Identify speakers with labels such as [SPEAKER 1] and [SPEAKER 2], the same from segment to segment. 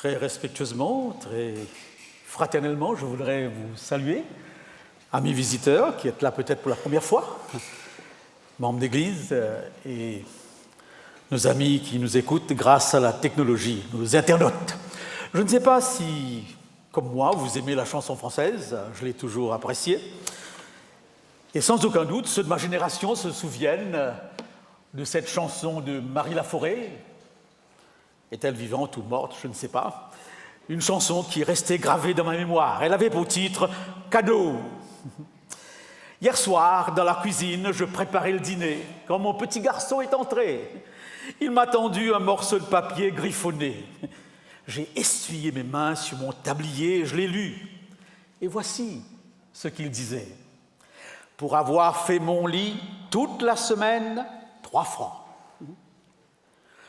[SPEAKER 1] Très respectueusement, très fraternellement, je voudrais vous saluer, amis visiteurs qui êtes là peut-être pour la première fois, membres d'Église et nos amis qui nous écoutent grâce à la technologie, nos internautes. Je ne sais pas si, comme moi, vous aimez la chanson française, je l'ai toujours appréciée. Et sans aucun doute, ceux de ma génération se souviennent de cette chanson de Marie Laforêt. Est-elle vivante ou morte? Je ne sais pas. Une chanson qui est restée gravée dans ma mémoire. Elle avait pour titre « Cadeau ». Hier soir, dans la cuisine, je préparais le dîner. Quand mon petit garçon est entré, il m'a tendu un morceau de papier griffonné. J'ai essuyé mes mains sur mon tablier et je l'ai lu. Et voici ce qu'il disait. « Pour avoir fait mon lit toute la semaine, 3 francs.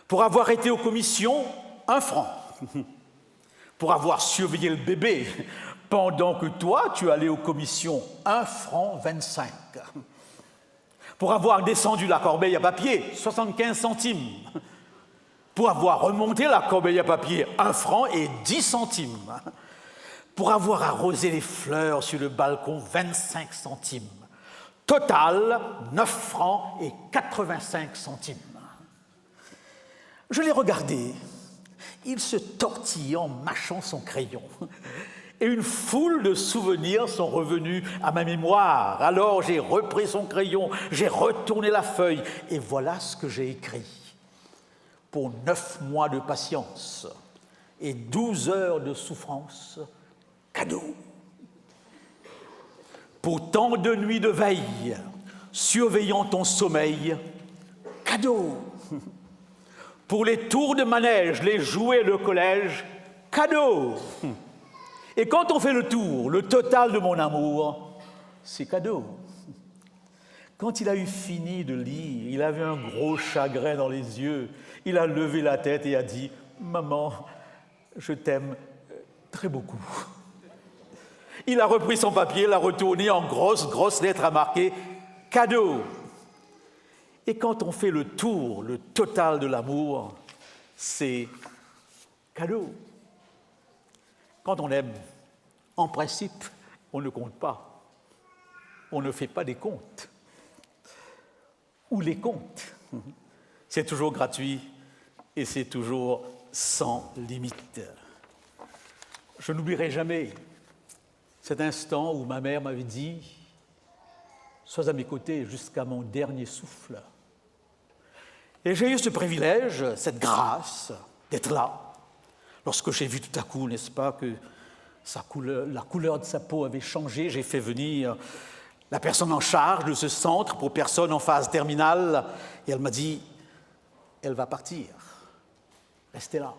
[SPEAKER 1] Pour avoir été aux commissions, 1 franc. Pour avoir surveillé le bébé, pendant que toi, tu allais aux commissions, 1 franc 25. Pour avoir descendu la corbeille à papier, 75 centimes. Pour avoir remonté la corbeille à papier, 1 franc et 10 centimes. Pour avoir arrosé les fleurs sur le balcon, 25 centimes. Total, 9 francs et 85 centimes. Je l'ai regardé. Il se tortillait en mâchant son crayon. Et une foule de souvenirs sont revenus à ma mémoire. Alors j'ai repris son crayon, j'ai retourné la feuille, et voilà ce que j'ai écrit. Pour 9 mois de patience et 12 heures de souffrance, cadeau. Pour tant de nuits de veille, surveillant ton sommeil, cadeau. Pour les tours de manège, les jouets de collège, cadeau. Et quand on fait le tour, le total de mon amour, c'est cadeau. Quand il a eu fini de lire, il avait un gros chagrin dans les yeux. Il a levé la tête et a dit « Maman, je t'aime très beaucoup ». Il a repris son papier, l'a retourné en grosses lettres à marquer « Cadeau ». Et quand on fait le tour, le total de l'amour, c'est cadeau. Quand on aime, en principe, on ne compte pas. On ne fait pas des comptes. Ou les comptes. C'est toujours gratuit et c'est toujours sans limite. Je n'oublierai jamais cet instant où ma mère m'avait dit « Sois à mes côtés jusqu'à mon dernier souffle ». Et j'ai eu ce privilège, cette grâce d'être là, lorsque j'ai vu tout à coup, n'est-ce pas, que la couleur de sa peau avait changé. J'ai fait venir la personne en charge de ce centre pour personnes en phase terminale, et elle m'a dit, elle va partir, restez là,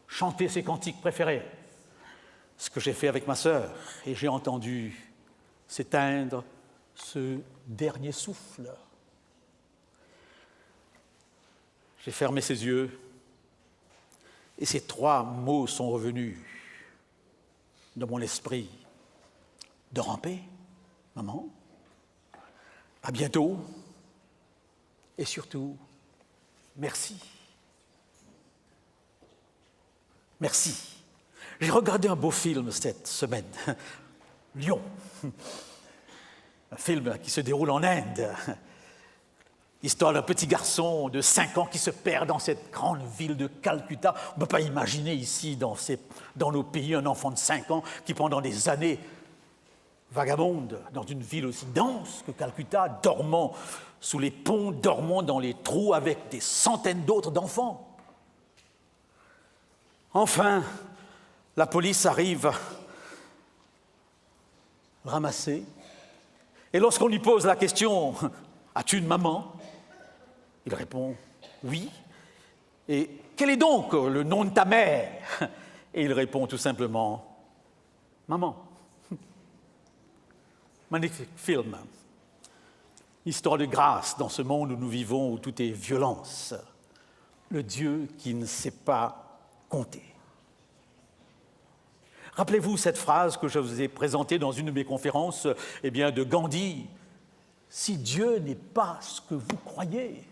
[SPEAKER 1] chantez ses cantiques préférés. Ce que j'ai fait avec ma sœur, et j'ai entendu s'éteindre ce dernier souffle. J'ai fermé ses yeux et ces 3 mots sont revenus dans mon esprit. Dors en paix, maman. À bientôt. Et surtout, merci. Merci. J'ai regardé un beau film cette semaine, Lion. Un film qui se déroule en Inde. L'histoire d'un petit garçon de 5 ans qui se perd dans cette grande ville de Calcutta. On ne peut pas imaginer ici, dans nos pays, un enfant de 5 ans qui, pendant des années, vagabonde dans une ville aussi dense que Calcutta, dormant sous les ponts, dormant dans les trous avec des centaines d'autres d'enfants. Enfin, la police arrive ramasser. Et lorsqu'on lui pose la question « As-tu une maman ?» il répond « Oui ». Et « Quel est donc le nom de ta mère ?» Et il répond tout simplement « Maman ». Magnifique film. Histoire de grâce dans ce monde où nous vivons, où tout est violence. Le Dieu qui ne sait pas compter. Rappelez-vous cette phrase que je vous ai présentée dans une de mes conférences de Gandhi. Si Dieu n'est pas ce que vous croyez,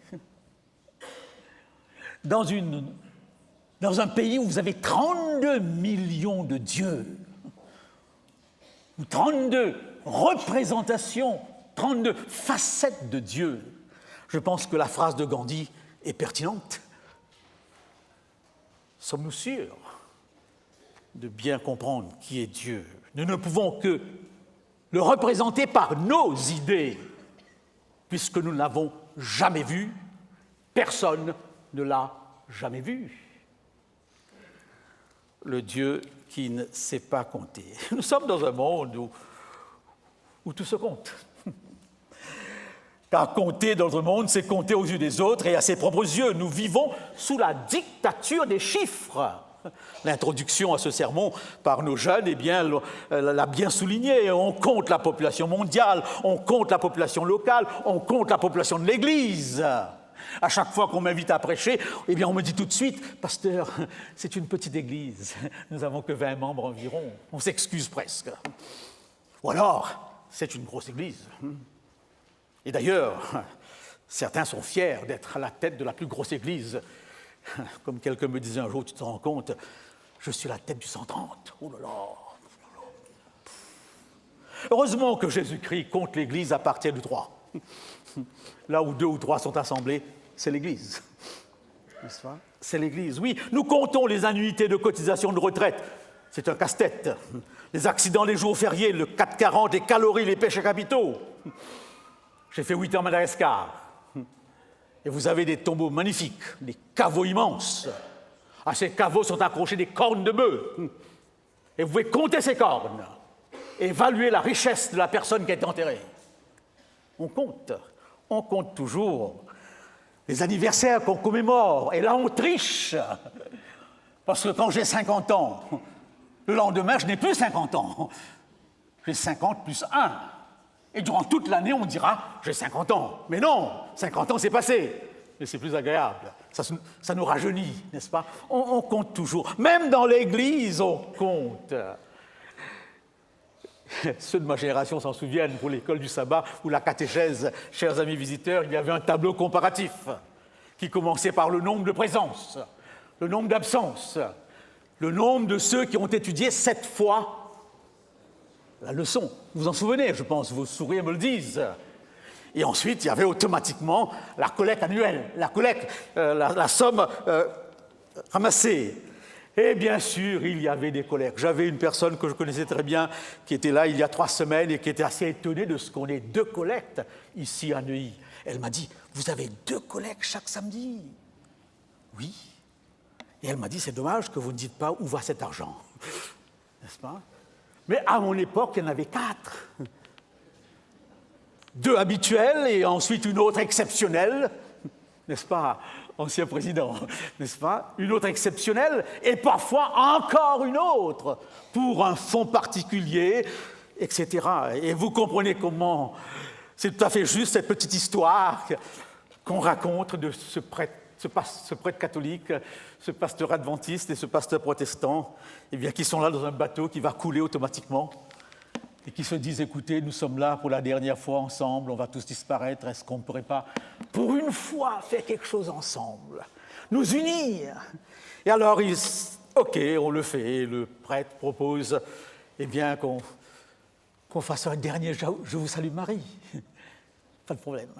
[SPEAKER 1] dans une dans un pays où vous avez 32 millions de dieux, ou 32 représentations, 32 facettes de Dieu, je pense que la phrase de Gandhi est pertinente. Sommes-nous sûrs de bien comprendre qui est Dieu? Nous ne pouvons que le représenter par nos idées, puisque nous ne l'avons jamais vu, personne ne l'a jamais vu. Le Dieu qui ne sait pas compter. Nous sommes dans un monde où tout se compte. Car compter dans un monde, c'est compter aux yeux des autres et à ses propres yeux. Nous vivons sous la dictature des chiffres. L'introduction à ce sermon par nos jeunes l'a bien souligné. On compte la population mondiale, on compte la population locale, on compte la population de l'Église. À chaque fois qu'on m'invite à prêcher, on me dit tout de suite, « Pasteur, c'est une petite église, nous n'avons que 20 membres environ. » On s'excuse presque. Ou alors, c'est une grosse église. Et d'ailleurs, certains sont fiers d'être à la tête de la plus grosse église. Comme quelqu'un me disait un jour, tu te rends compte, je suis à la tête du 130. Oh là là. Heureusement que Jésus-Christ compte l'église à partir du 3. Là où 2 ou 3 sont assemblés, c'est l'église. N'est-ce pas? C'est l'église, oui. Nous comptons les annuités de cotisation de retraite. C'est un casse-tête. Les accidents les jours fériés, le 440, les calories, les péchés capitaux. J'ai fait 8 ans à Madagascar. Et vous avez des tombeaux magnifiques, des caveaux immenses. À ces caveaux sont accrochées des cornes de bœuf. Et vous pouvez compter ces cornes et évaluer la richesse de la personne qui a été enterrée. On compte toujours les anniversaires qu'on commémore. Et là, on triche. Parce que quand j'ai 50 ans, le lendemain, je n'ai plus 50 ans. J'ai 50 plus 1. Et durant toute l'année, on dira « j'ai 50 ans ». Mais non, 50 ans, c'est passé. Et c'est plus agréable. Ça nous rajeunit, n'est-ce pas? On compte toujours. Même dans l'Église, on compte. Ceux de ma génération s'en souviennent, pour l'école du sabbat ou la catéchèse, chers amis visiteurs, il y avait un tableau comparatif qui commençait par le nombre de présences, le nombre d'absences, le nombre de ceux qui ont étudié 7 fois la leçon. Vous vous en souvenez, je pense, vos sourires me le disent. Et ensuite, il y avait automatiquement la collecte annuelle, la somme ramassée. Et bien sûr, il y avait des collectes. J'avais une personne que je connaissais très bien qui était là il y a 3 semaines et qui était assez étonnée de ce qu'on ait 2 collectes ici à Neuilly. Elle m'a dit, « Vous avez 2 collectes chaque samedi ?» Oui. Et elle m'a dit, « C'est dommage que vous ne dites pas où va cet argent. » N'est-ce pas? Mais à mon époque, il y en avait 4. 2 habituels et ensuite une autre exceptionnelle, n'est-ce pas, ancien président, n'est-ce pas? Une autre exceptionnelle et parfois encore une autre pour un fonds particulier, etc. Et vous comprenez comment c'est tout à fait juste cette petite histoire qu'on raconte de ce prêtre catholique, ce pasteur adventiste et ce pasteur protestant, eh bien, qui sont là dans un bateau qui va couler automatiquement et qui se disent, écoutez, nous sommes là pour la dernière fois ensemble, on va tous disparaître, est-ce qu'on ne pourrait pas, pour une fois, faire quelque chose ensemble, nous unir? Et alors, OK, on le fait, et le prêtre propose, eh bien, qu'on fasse un dernier « Je vous salue Marie ». Pas de problème.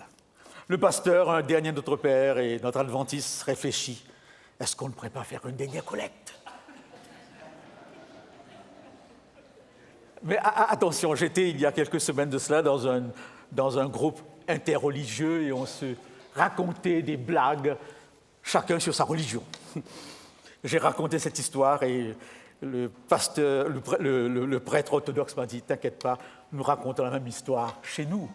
[SPEAKER 1] Le pasteur, un dernier Notre Père, et notre adventiste réfléchit. Est-ce qu'on ne pourrait pas faire une dernière collecte? Mais attention, j'étais il y a quelques semaines de cela dans un groupe interreligieux et on se racontait des blagues, chacun sur sa religion. J'ai raconté cette histoire et le prêtre orthodoxe m'a dit « T'inquiète pas, nous racontons la même histoire chez nous ».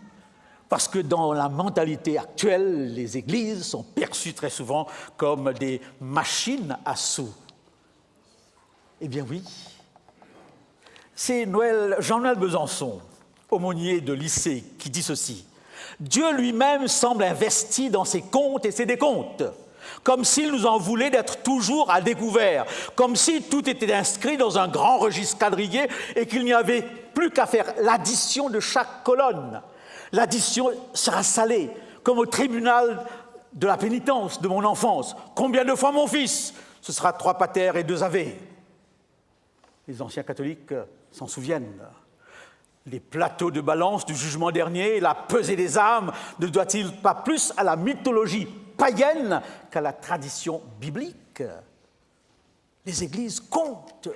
[SPEAKER 1] Parce que dans la mentalité actuelle, les églises sont perçues très souvent comme des machines à sous. Eh bien oui, c'est Jean-Noël Besançon, aumônier de lycée, qui dit ceci. « Dieu lui-même semble investi dans ses comptes et ses décomptes, comme s'il nous en voulait d'être toujours à découvert, comme si tout était inscrit dans un grand registre quadrillé et qu'il n'y avait plus qu'à faire l'addition de chaque colonne. L'addition sera salée, comme au tribunal de la pénitence de mon enfance. Combien de fois mon fils? Ce sera 3 pater et 2 ave. Les anciens catholiques s'en souviennent. Les plateaux de balance du jugement dernier, la pesée des âmes, ne doit-il pas plus à la mythologie païenne qu'à la tradition biblique? Les églises comptent.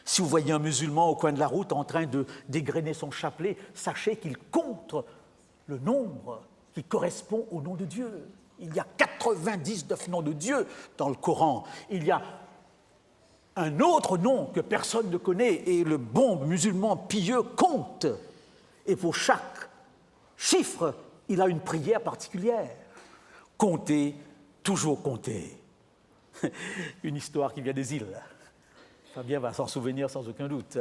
[SPEAKER 1] Si vous voyez un musulman au coin de la route en train de dégrainer son chapelet, sachez qu'il compte le nombre qui correspond au nom de Dieu. Il y a 99 noms de Dieu dans le Coran. Il y a un autre nom que personne ne connaît et le bon musulman pieux compte. Et pour chaque chiffre, il a une prière particulière. Compter, toujours compter. Une histoire qui vient des îles. Fabien va s'en souvenir sans aucun doute.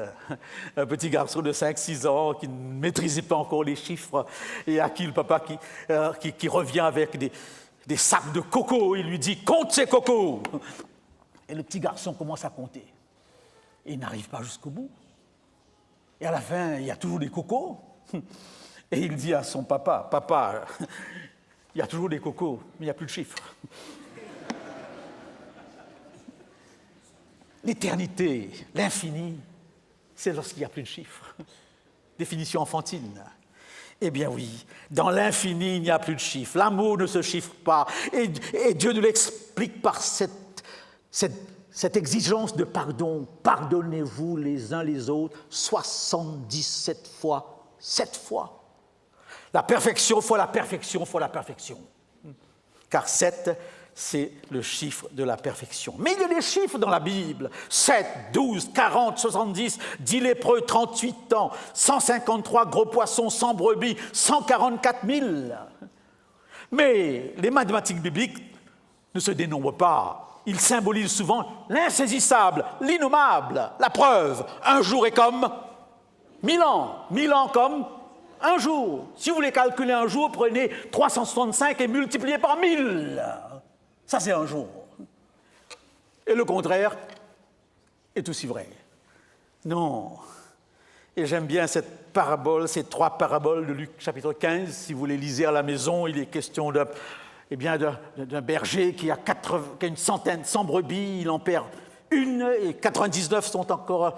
[SPEAKER 1] Un petit garçon de 5-6 ans qui ne maîtrisait pas encore les chiffres et à qui le papa qui revient avec des sacs de coco, il lui dit « Compte ces cocos !» Et le petit garçon commence à compter. Et il n'arrive pas jusqu'au bout. Et à la fin, il y a toujours des cocos. Et il dit à son papa « Papa, il y a toujours des cocos, mais il n'y a plus de chiffres. » L'éternité, l'infini, c'est lorsqu'il n'y a plus de chiffres. Définition enfantine. Eh bien oui, dans l'infini, il n'y a plus de chiffres. L'amour ne se chiffre pas. Et Dieu nous l'explique par cette exigence de pardon. Pardonnez-vous les uns les autres 77 fois, 7 fois. La perfection fois la perfection fois la perfection. Car 7, c'est le chiffre de la perfection. Mais il y a des chiffres dans la Bible. 7, 12, 40, 70, 10 lépreux, 38 ans, 153 gros poissons, 100 brebis, 144 000. Mais les mathématiques bibliques ne se dénombrent pas. Ils symbolisent souvent l'insaisissable, l'innommable. La preuve, un jour est comme 1000 ans. 1000 ans comme un jour. Si vous voulez calculer un jour, prenez 365 et multipliez par 1000. Ça, c'est un jour. Et le contraire est aussi vrai. Non. Et j'aime bien cette parabole, ces 3 paraboles de Luc chapitre 15. Si vous les lisez à la maison, il est question d'un berger qui a une centaine, 100 brebis, il en perd une et 99 sont encore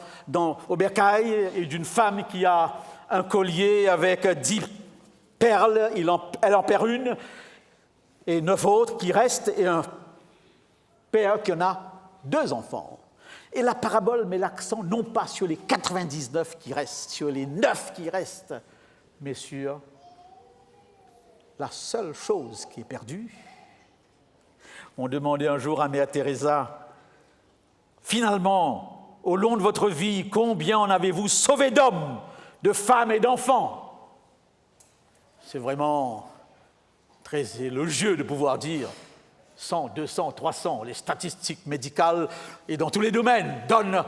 [SPEAKER 1] au bercail, et d'une femme qui a un collier avec 10 perles, elle en perd une, et 9 autres qui restent, et un père qui en a 2 enfants. Et la parabole met l'accent non pas sur les 99 qui restent, sur les 9 qui restent, mais sur la seule chose qui est perdue. On demandait un jour à Mère Teresa, finalement, au long de votre vie, combien en avez-vous sauvé d'hommes, de femmes et d'enfants? C'est vraiment très élogieux de pouvoir dire 100, 200, 300. Les statistiques médicales et dans tous les domaines donnent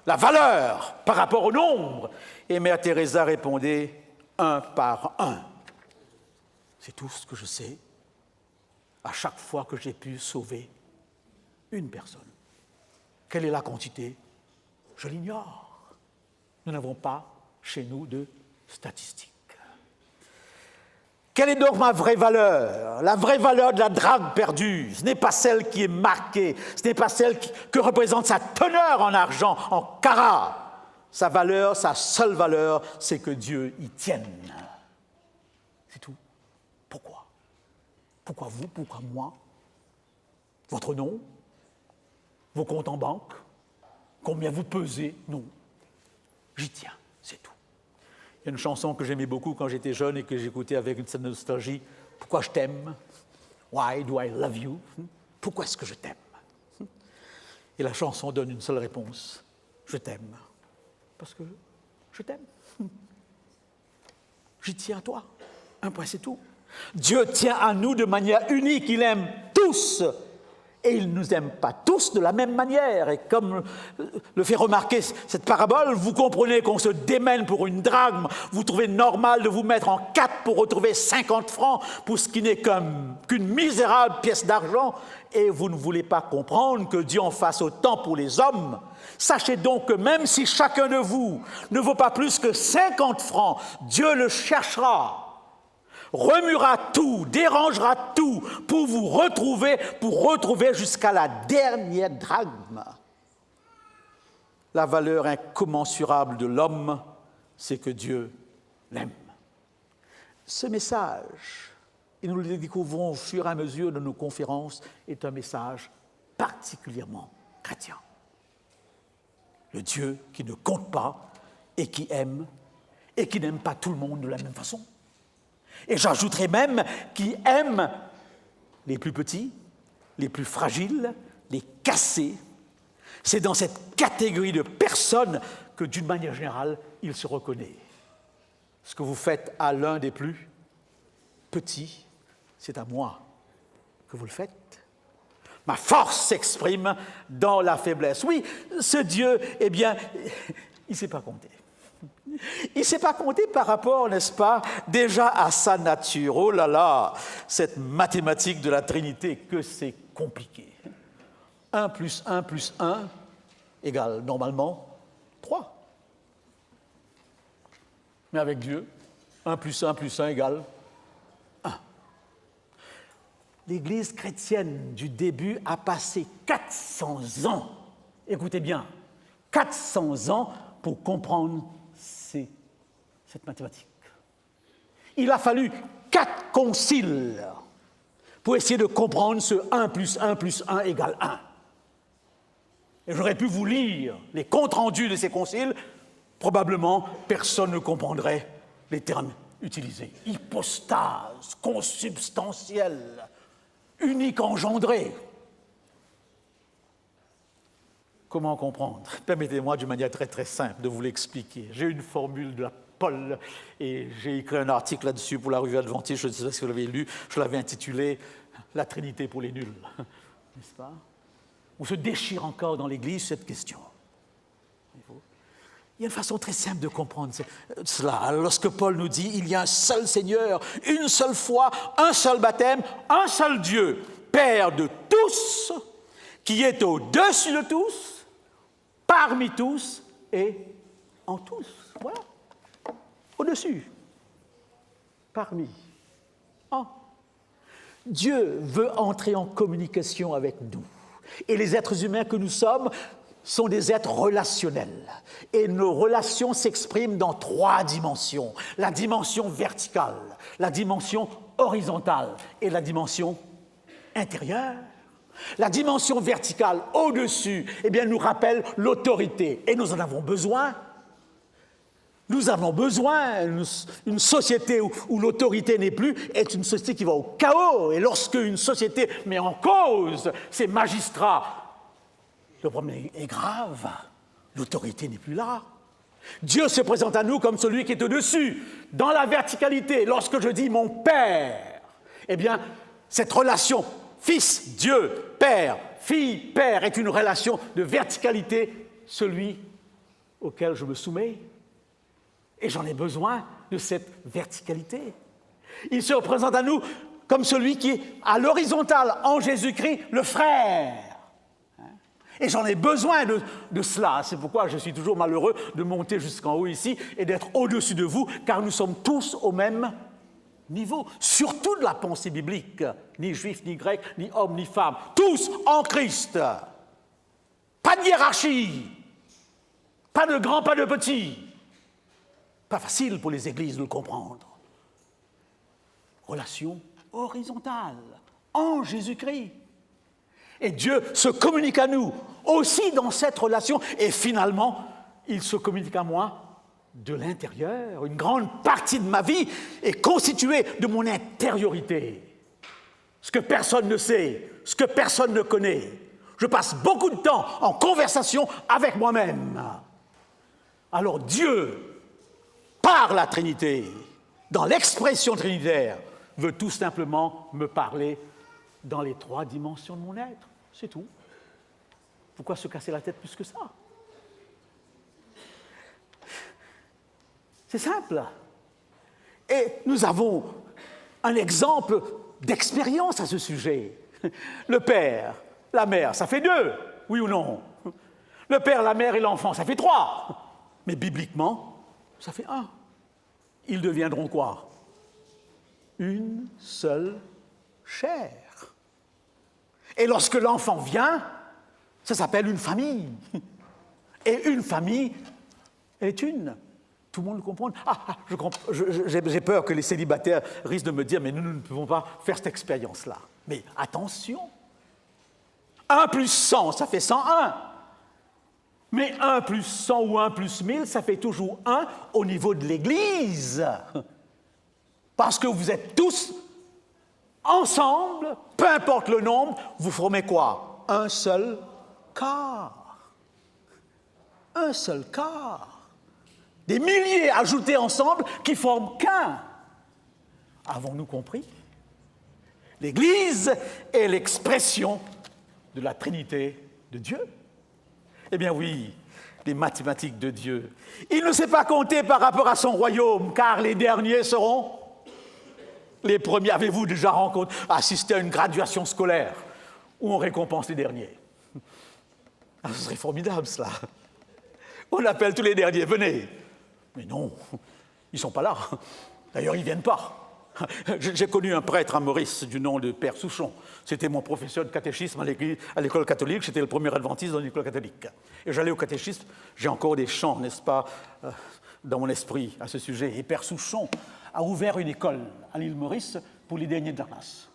[SPEAKER 1] la valeur par rapport au nombre. Et Mère Teresa répondait 1 par 1. C'est tout ce que je sais à chaque fois que j'ai pu sauver une personne. Quelle est la quantité? Je l'ignore. Nous n'avons pas chez nous de statistiques. Quelle est donc ma vraie valeur? La vraie valeur de la drague perdue, ce n'est pas celle qui est marquée, ce n'est pas celle que représente sa teneur en argent, en carats. Sa valeur, sa seule valeur, c'est que Dieu y tienne. C'est tout. Pourquoi? Pourquoi vous? Pourquoi moi? Votre nom? Vos comptes en banque? Combien vous pesez? Non. J'y tiens, c'est tout. Il y a une chanson que j'aimais beaucoup quand j'étais jeune et que j'écoutais avec une certaine nostalgie. Pourquoi je t'aime? Why do I love you? Pourquoi est-ce que je t'aime? Et la chanson donne une seule réponse. Je t'aime. Parce que je t'aime. J'y tiens à toi. Un point, c'est tout. Dieu tient à nous de manière unique. Il aime tous. Et il ne nous aime pas tous de la même manière. Et comme le fait remarquer cette parabole, vous comprenez qu'on se démène pour une drachme. Vous trouvez normal de vous mettre en 4 pour retrouver 50 francs pour ce qui n'est qu'une misérable pièce d'argent. Et vous ne voulez pas comprendre que Dieu en fasse autant pour les hommes. Sachez donc que même si chacun de vous ne vaut pas plus que 50 francs, Dieu le cherchera. remuera tout, dérangera tout pour vous retrouver jusqu'à la dernière drachme. La valeur incommensurable de l'homme, c'est que Dieu l'aime. Ce message, et nous le découvrons au fur et à mesure de nos conférences, est un message particulièrement chrétien. Le Dieu qui ne compte pas et qui aime, et qui n'aime pas tout le monde de la même façon. Et j'ajouterais même qui aime les plus petits, les plus fragiles, les cassés. C'est dans cette catégorie de personnes que, d'une manière générale, il se reconnaît. Ce que vous faites à l'un des plus petits, c'est à moi que vous le faites. Ma force s'exprime dans la faiblesse. Oui, ce Dieu, eh bien, il ne sait pas compter. Il ne sait pas compter par rapport, n'est-ce pas, déjà à sa nature. Oh là là, cette mathématique de la Trinité, que c'est compliqué. 1 plus 1 plus 1 égale normalement 3. Mais avec Dieu, 1 plus 1 plus 1 égale 1. L'Église chrétienne du début a passé 400 ans, écoutez bien, 400 ans pour comprendre cette mathématique. Il a fallu 4 conciles pour essayer de comprendre ce 1 plus 1 plus 1 égale 1. Et j'aurais pu vous lire les comptes rendus de ces conciles, probablement personne ne comprendrait les termes utilisés. Hypostase, consubstantielle, unique engendré. Comment comprendre? Permettez-moi d'une manière très très simple de vous l'expliquer. J'ai une formule de la Paul et j'ai écrit un article là-dessus pour la revue Adventiste, je ne sais pas si vous l'avez lu, je l'avais intitulé « La Trinité pour les nuls », n'est-ce pas? On se déchire encore dans l'Église cette question. Il y a une façon très simple de comprendre cela. Lorsque Paul nous dit « Il y a un seul Seigneur, une seule foi, un seul baptême, un seul Dieu, Père de tous, qui est au-dessus de tous, parmi tous et en tous. » Voilà. Au-dessus, parmi, en. Dieu veut entrer en communication avec nous. Et les êtres humains que nous sommes sont des êtres relationnels. Et nos relations s'expriment dans 3 dimensions. La dimension verticale, la dimension horizontale et la dimension intérieure. La dimension verticale, au-dessus, eh bien, nous rappelle l'autorité. Et nous en avons besoin. Nous avons besoin, une société où l'autorité n'est plus est une société qui va au chaos. Et lorsque une société met en cause ses magistrats, le problème est grave. L'autorité n'est plus là. Dieu se présente à nous comme celui qui est au-dessus, dans la verticalité. Lorsque je dis mon Père, eh bien, cette relation Fils, Dieu, Père, Fille, Père est une relation de verticalité, celui auquel je me soumets. Et j'en ai besoin de cette verticalité. Il se représente à nous comme celui qui est à l'horizontale, en Jésus-Christ, le frère. Et j'en ai besoin de cela. C'est pourquoi je suis toujours malheureux de monter jusqu'en haut ici et d'être au-dessus de vous, car nous sommes tous au même niveau. Surtout de la pensée biblique. Ni juif, ni grec, ni homme, ni femme. Tous en Christ. Pas de hiérarchie. Pas de grand, pas de petit. Pas facile pour les églises de le comprendre. Relation horizontale, en Jésus-Christ. Et Dieu se communique à nous aussi dans cette relation. Et finalement, il se communique à moi de l'intérieur. Une grande partie de ma vie est constituée de mon intériorité. Ce que personne ne sait, ce que personne ne connaît. Je passe beaucoup de temps en conversation avec moi-même. Alors Dieu, par la Trinité, dans l'expression trinitaire, veut tout simplement me parler dans les 3 dimensions de mon être. C'est tout. Pourquoi se casser la tête plus que ça? C'est simple. Et nous avons un exemple d'expérience à ce sujet. Le père, la mère, ça fait 2, oui ou non? Le père, la mère et l'enfant, ça fait 3. Mais bibliquement, ça fait 1. Ils deviendront quoi? une seule chair. Et lorsque l'enfant vient, ça s'appelle une famille. Et une famille est une. Tout le monde le comprend. J'ai peur que les célibataires risquent de me dire « mais nous ne pouvons pas faire cette expérience-là ». Mais attention, 1 plus 100, ça fait 101. Mais 1 plus 100 ou 1 plus 1000, ça fait toujours 1 au niveau de l'Église. Parce que vous êtes tous ensemble, peu importe le nombre, vous formez quoi? Un seul corps. Un seul corps. Des milliers ajoutés ensemble qui forment qu'un. Avons-nous compris? L'Église est l'expression de la Trinité de Dieu. Eh bien oui, les mathématiques de Dieu. Il ne sait pas compter par rapport à son royaume, car les derniers seront les premiers. Avez-vous déjà assisté à une graduation scolaire où on récompense les derniers? Ce serait formidable, cela. On appelle tous les derniers, venez. Mais non, ils ne sont pas là. D'ailleurs, ils ne viennent pas. J'ai connu un prêtre à Maurice du nom de Père Souchon. C'était mon professeur de catéchisme à l'école catholique. J'étais le premier adventiste dans l'école catholique. Et j'allais au catéchisme. J'ai encore des chants, n'est-ce pas, dans mon esprit à ce sujet. Et Père Souchon a ouvert une école à l'île Maurice pour les derniers de la classe.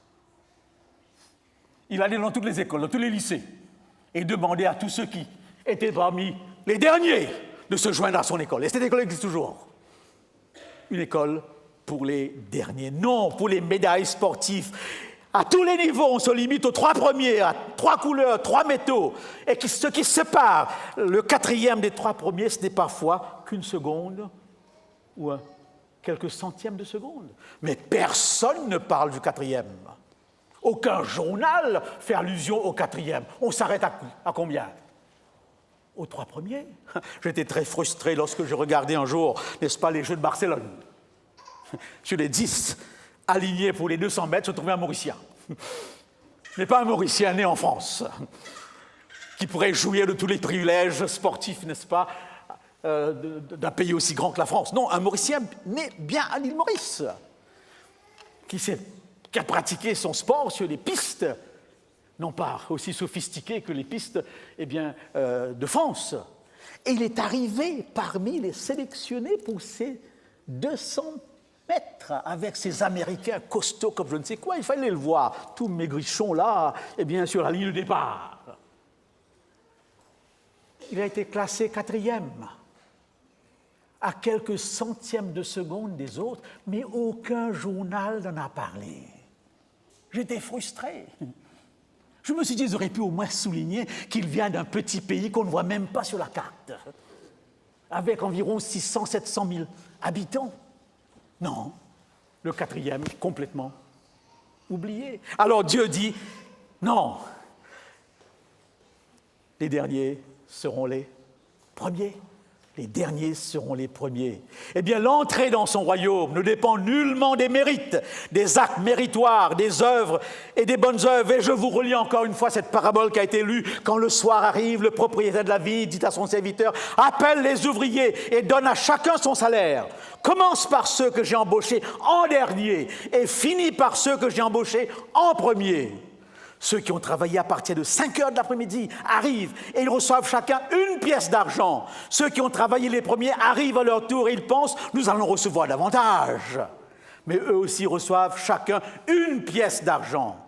[SPEAKER 1] Il allait dans toutes les écoles, dans tous les lycées, et demandait à tous ceux qui étaient parmi les derniers de se joindre à son école. Et cette école existe toujours. Une école pour les derniers. Non, pour les médailles sportives. À tous les niveaux, on se limite aux 3 premiers, à 3 couleurs, 3 métaux. Et ce qui sépare le 4e des 3 premiers, ce n'est parfois qu'une seconde ou quelques centièmes de seconde. Mais personne ne parle du 4e. Aucun journal fait allusion au 4e. On s'arrête à combien? Aux 3 premiers. J'étais très frustré lorsque je regardais un jour, n'est-ce pas, les Jeux de Barcelone. Sur les 10 alignés pour les 200 mètres se trouvait un Mauricien. Mais pas un Mauricien né en France, qui pourrait jouir de tous les privilèges sportifs, n'est-ce pas, d'un pays aussi grand que la France. Non, un Mauricien né bien à l'île Maurice, qui a pratiqué son sport sur les pistes non pas aussi sophistiqué que les pistes de France. Et il est arrivé parmi les sélectionnés pour ces 200 mètres avec ces Américains costauds comme je ne sais quoi. Il fallait le voir, tout maigrichon là, et bien sur la ligne de départ. Il a été classé 4e, à quelques centièmes de seconde des autres, mais aucun journal n'en a parlé. J'étais frustré. Je me suis dit, ils auraient pu au moins souligner qu'il vient d'un petit pays qu'on ne voit même pas sur la carte, avec environ 600-700 000 habitants. Non, le 4e, complètement oublié. Alors Dieu dit, non, les derniers seront les premiers. Les derniers seront les premiers. Eh bien, l'entrée dans son royaume ne dépend nullement des mérites, des actes méritoires, des œuvres et des bonnes œuvres. Et je vous relis encore une fois cette parabole qui a été lue. Quand le soir arrive, le propriétaire de la vigne dit à son serviteur, « Appelle les ouvriers et donne à chacun son salaire. Commence par ceux que j'ai embauchés en dernier et finis par ceux que j'ai embauchés en premier. » Ceux qui ont travaillé à partir de 5 heures de l'après-midi arrivent et ils reçoivent chacun 1 pièce d'argent. Ceux qui ont travaillé les premiers arrivent à leur tour et ils pensent « nous allons recevoir davantage ». Mais eux aussi reçoivent chacun 1 pièce d'argent.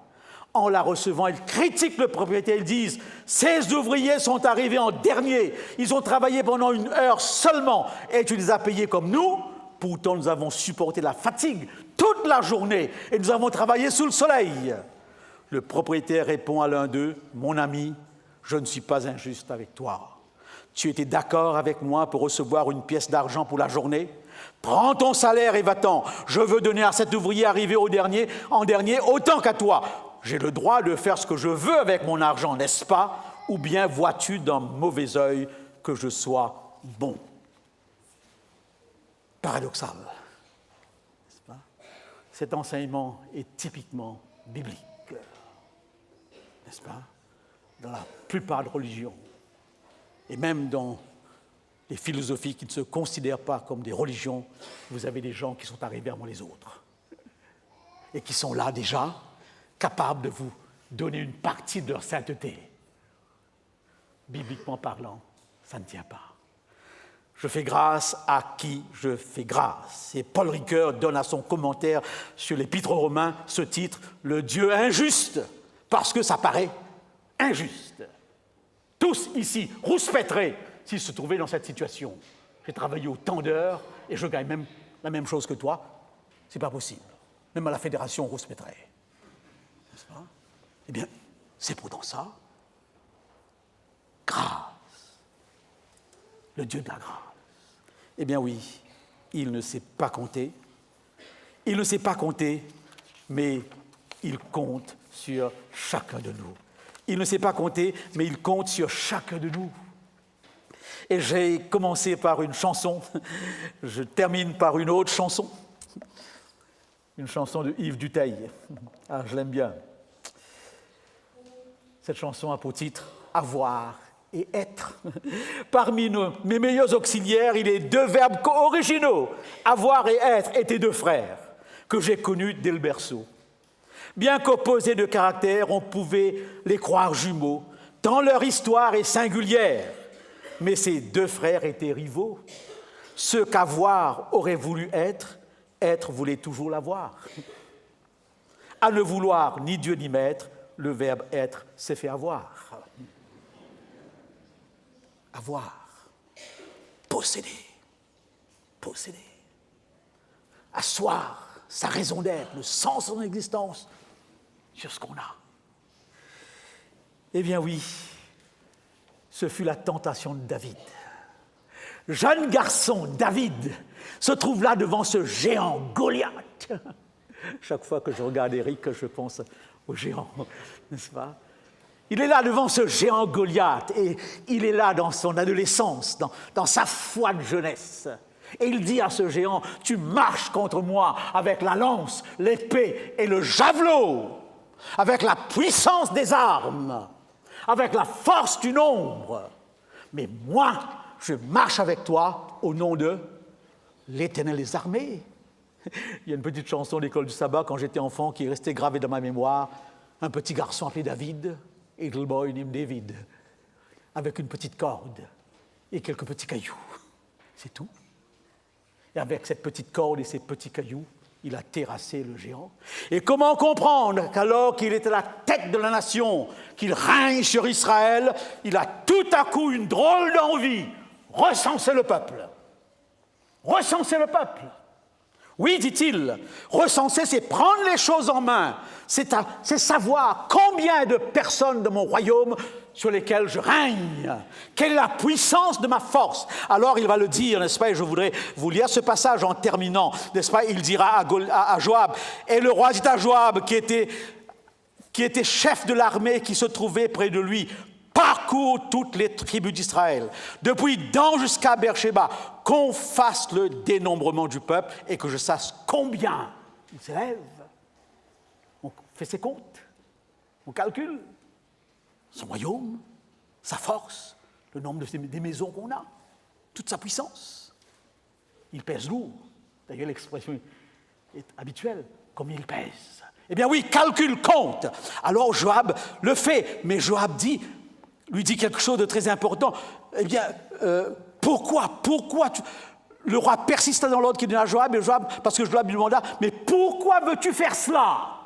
[SPEAKER 1] En la recevant, ils critiquent le propriétaire, ils disent « ces ouvriers sont arrivés en dernier, ils ont travaillé pendant 1 heure seulement et tu les as payés comme nous, pourtant nous avons supporté la fatigue toute la journée et nous avons travaillé sous le soleil ». Le propriétaire répond à l'un d'eux, « Mon ami, je ne suis pas injuste avec toi. Tu étais d'accord avec moi pour recevoir 1 pièce d'argent pour la journée? Prends ton salaire et va-t'en. Je veux donner à cet ouvrier arrivé en dernier autant qu'à toi. J'ai le droit de faire ce que je veux avec mon argent, n'est-ce pas? Ou bien vois-tu d'un mauvais œil que je sois bon ?» Paradoxal, n'est-ce pas? Cet enseignement est typiquement biblique. N'est-ce pas? Dans la plupart des religions, et même dans les philosophies qui ne se considèrent pas comme des religions, vous avez des gens qui sont arrivés avant les autres. et qui sont là déjà, capables de vous donner une partie de leur sainteté. Bibliquement parlant, ça ne tient pas. Je fais grâce à qui je fais grâce. Et Paul Ricoeur donne à son commentaire sur l'Épître aux Romains ce titre, « Le Dieu injuste », parce que ça paraît injuste. Tous ici rouspèteraient s'ils se trouvaient dans cette situation. J'ai travaillé autant d'heures et je gagne même la même chose que toi. C'est pas possible. Même à la fédération, on rouspèterait. N'est-ce pas? Eh bien, c'est pourtant ça. Grâce. Le Dieu de la grâce. Eh bien oui, il ne sait pas compter. Il ne sait pas compter, mais il compte sur chacun de nous. Il ne sait pas compter, mais il compte sur chacun de nous. Et j'ai commencé par une chanson, je termine par une autre chanson. Une chanson de Yves Duteil. Ah, je l'aime bien. Cette chanson a pour titre « Avoir » et « être ». Parmi mes meilleurs auxiliaires, il est deux verbes originaux. « Avoir » et « être » étaient deux frères que j'ai connus dès le berceau. Bien qu'opposés de caractère, on pouvait les croire jumeaux, tant leur histoire est singulière. Mais ces deux frères étaient rivaux. Ce qu'avoir aurait voulu être voulait toujours l'avoir. À ne vouloir ni Dieu ni maître, le verbe être s'est fait avoir. Avoir, posséder, posséder, asseoir sa raison d'être, le sens de son existence sur ce qu'on a. Eh bien oui, ce fut la tentation de David. Jeune garçon, David, se trouve là devant ce géant Goliath. Chaque fois que je regarde Éric, je pense au géant, n'est-ce pas? Il est là devant ce géant Goliath et il est là dans son adolescence, dans sa foi de jeunesse. Et il dit à ce géant, « Tu marches contre moi avec la lance, l'épée et le javelot, avec la puissance des armes, avec la force du nombre. Mais moi, je marche avec toi au nom de l'Éternel des armées. » Il y a une petite chanson de l'école du sabbat quand j'étais enfant qui est restée gravée dans ma mémoire. Un petit garçon appelé David, « Little boy named David », avec une petite corde et quelques petits cailloux. C'est tout. Et avec cette petite corde et ces petits cailloux, il a terrassé le géant. Et comment comprendre qu'alors qu'il était la tête de la nation, qu'il règne sur Israël, il a tout à coup une drôle d'envie, recenser le peuple. Recenser le peuple. Oui, dit-il, recenser, c'est prendre les choses en main, c'est savoir combien de personnes de mon royaume sur lesquelles je règne, quelle est la puissance de ma force. Alors il va le dire, n'est-ce pas, et je voudrais vous lire ce passage en terminant, n'est-ce pas, il dira à Joab, et le roi dit à Joab, qui était chef de l'armée qui se trouvait près de lui, parcours toutes les tribus d'Israël, depuis Dan jusqu'à Beersheba, qu'on fasse le dénombrement du peuple et que je sache combien il s'élève. On fait ses comptes, on calcule son royaume, sa force, le nombre des maisons qu'on a, toute sa puissance. Il pèse lourd. D'ailleurs, l'expression est habituelle, combien il pèse. Eh bien oui, calcule, compte. Alors Joab le fait, mais Joab lui dit quelque chose de très important. Eh bien, pourquoi le roi persista dans l'ordre qu'il donna à Joab, et Joab, parce que Joab lui demanda, mais pourquoi veux-tu faire cela?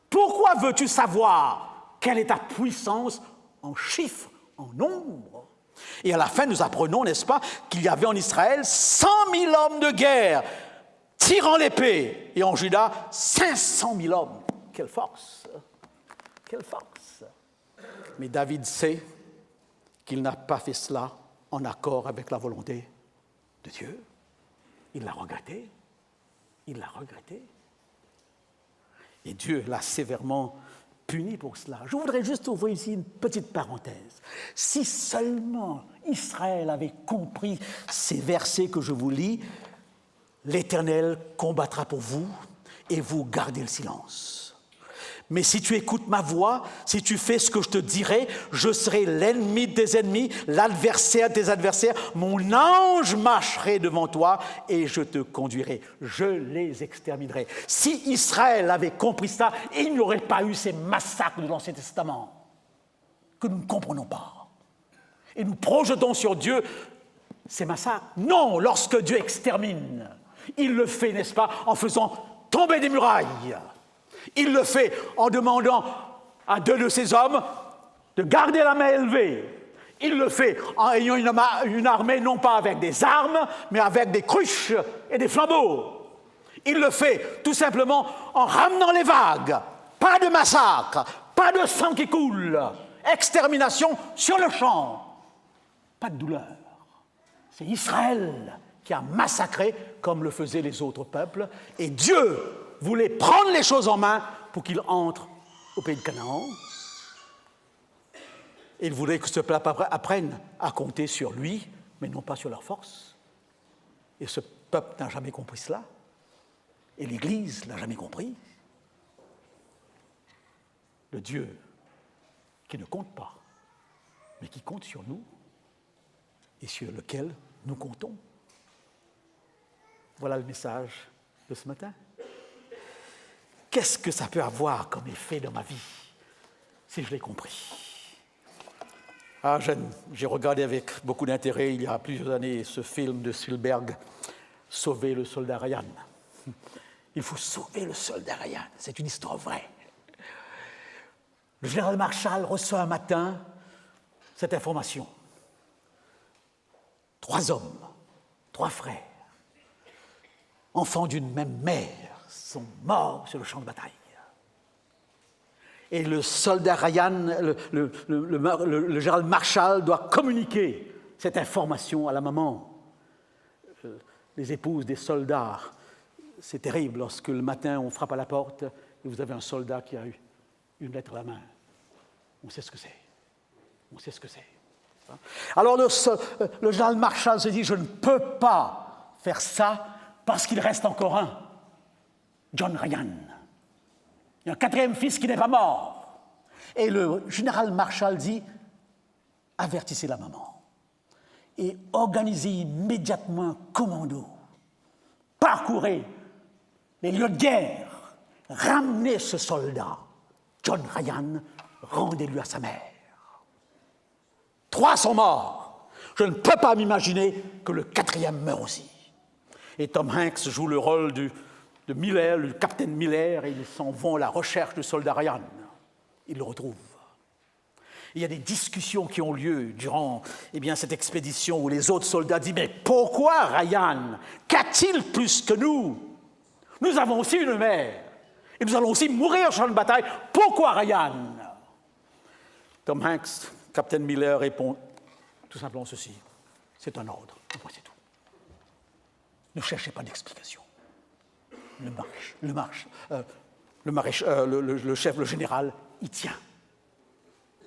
[SPEAKER 1] Pourquoi veux-tu savoir quelle est ta puissance en chiffres, en nombre? Et à la fin, nous apprenons, n'est-ce pas, qu'il y avait en Israël 100 000 hommes de guerre tirant l'épée, et en Juda, 500 000 hommes. Quelle force! Quelle force! Mais David sait qu'il n'a pas fait cela en accord avec la volonté de Dieu. Il l'a regretté. Il l'a regretté. Et Dieu l'a sévèrement puni pour cela. Je voudrais juste ouvrir ici une petite parenthèse. Si seulement Israël avait compris ces versets que je vous lis, l'Éternel combattra pour vous et vous gardez le silence. Mais si tu écoutes ma voix, si tu fais ce que je te dirai, je serai l'ennemi de tes ennemis, l'adversaire de tes adversaires. Mon ange marcherait devant toi et je te conduirai. Je les exterminerai. Si Israël avait compris ça, il n'y aurait pas eu ces massacres de l'Ancien Testament que nous ne comprenons pas. Et nous projetons sur Dieu ces massacres. Non, lorsque Dieu extermine, il le fait, n'est-ce pas, en faisant tomber des murailles. Il le fait en demandant à 2 de ses hommes de garder la main élevée. Il le fait en ayant une armée non pas avec des armes, mais avec des cruches et des flambeaux. Il le fait tout simplement en ramenant les vagues. Pas de massacre, pas de sang qui coule. Extermination sur le champ. Pas de douleur. C'est Israël qui a massacré comme le faisaient les autres peuples. Et Dieu voulait prendre les choses en main pour qu'il entre au pays de Canaan. Il voulait que ce peuple apprenne à compter sur lui, mais non pas sur leur force. Et ce peuple n'a jamais compris cela. Et l'Église n'a jamais compris. Le Dieu qui ne compte pas, mais qui compte sur nous et sur lequel nous comptons. Voilà le message de ce matin. Qu'est-ce que ça peut avoir comme effet dans ma vie, si je l'ai compris? J'ai regardé avec beaucoup d'intérêt, il y a plusieurs années, ce film de Spielberg, « Sauver le soldat Ryan ». Il faut sauver le soldat Ryan, c'est une histoire vraie. Le général Marshall reçoit un matin cette information. 3 hommes, 3 frères, enfants d'une même mère, sont morts sur le champ de bataille. Et le soldat Ryan, le général Marshall doit communiquer cette information à la maman. Les épouses des soldats, c'est terrible lorsque le matin on frappe à la porte et vous avez un soldat qui a eu une lettre à la main. On sait ce que c'est. On sait ce que c'est. Alors le général Marshall se dit, je ne peux pas faire ça parce qu'il reste encore un, John Ryan. Il y a un 4e fils qui n'est pas mort. Et le général Marshall dit, avertissez la maman et organisez immédiatement un commando. Parcourez les lieux de guerre, ramenez ce soldat, John Ryan, rendez-lui à sa mère. 3 sont morts. Je ne peux pas m'imaginer que le 4e meure aussi. Et Tom Hanks joue le rôle de Miller, le capitaine Miller, et ils s'en vont à la recherche du soldat Ryan. Ils le retrouvent. Il y a des discussions qui ont lieu durant cette expédition où les autres soldats disent « Mais pourquoi Ryan? Qu'a-t-il plus que nous? Nous avons aussi une mère. Et nous allons aussi mourir sur une bataille. Pourquoi Ryan ?» Tom Hanks, capitaine Miller, répond tout simplement ceci. C'est un ordre. Enfin, c'est tout. Ne cherchez pas d'explication. Le chef, le général, il tient.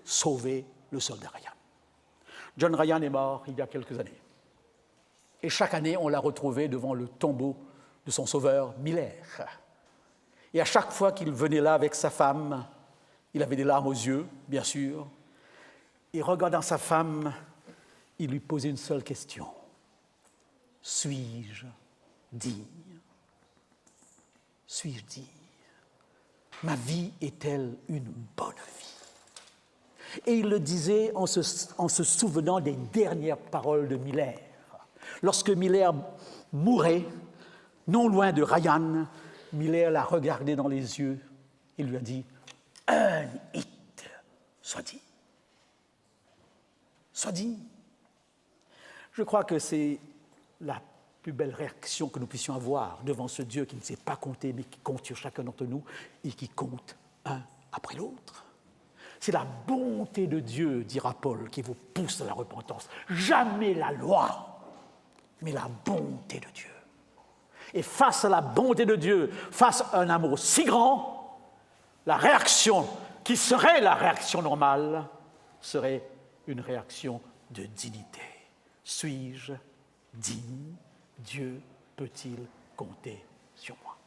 [SPEAKER 1] Sauver le soldat Ryan. John Ryan est mort il y a quelques années. Et chaque année, on l'a retrouvé devant le tombeau de son sauveur, Miller. Et à chaque fois qu'il venait là avec sa femme, il avait des larmes aux yeux, bien sûr. Et regardant sa femme, il lui posait une seule question. Suis-je digne? Suis-je digne? Ma vie est-elle une bonne vie? Et il le disait en se souvenant des dernières paroles de Miller. Lorsque Miller mourait, non loin de Ryan, Miller l'a regardé dans les yeux et lui a dit « Un hit, sois digne. Sois digne. » Je crois que c'est la plus belle réaction que nous puissions avoir devant ce Dieu qui ne sait pas compter, mais qui compte sur chacun d'entre nous et qui compte un après l'autre. C'est la bonté de Dieu, dira Paul, qui vous pousse à la repentance. Jamais la loi, mais la bonté de Dieu. Et face à la bonté de Dieu, face à un amour si grand, la réaction qui serait la réaction normale serait une réaction de dignité. Suis-je digne? Dieu peut-il compter sur moi?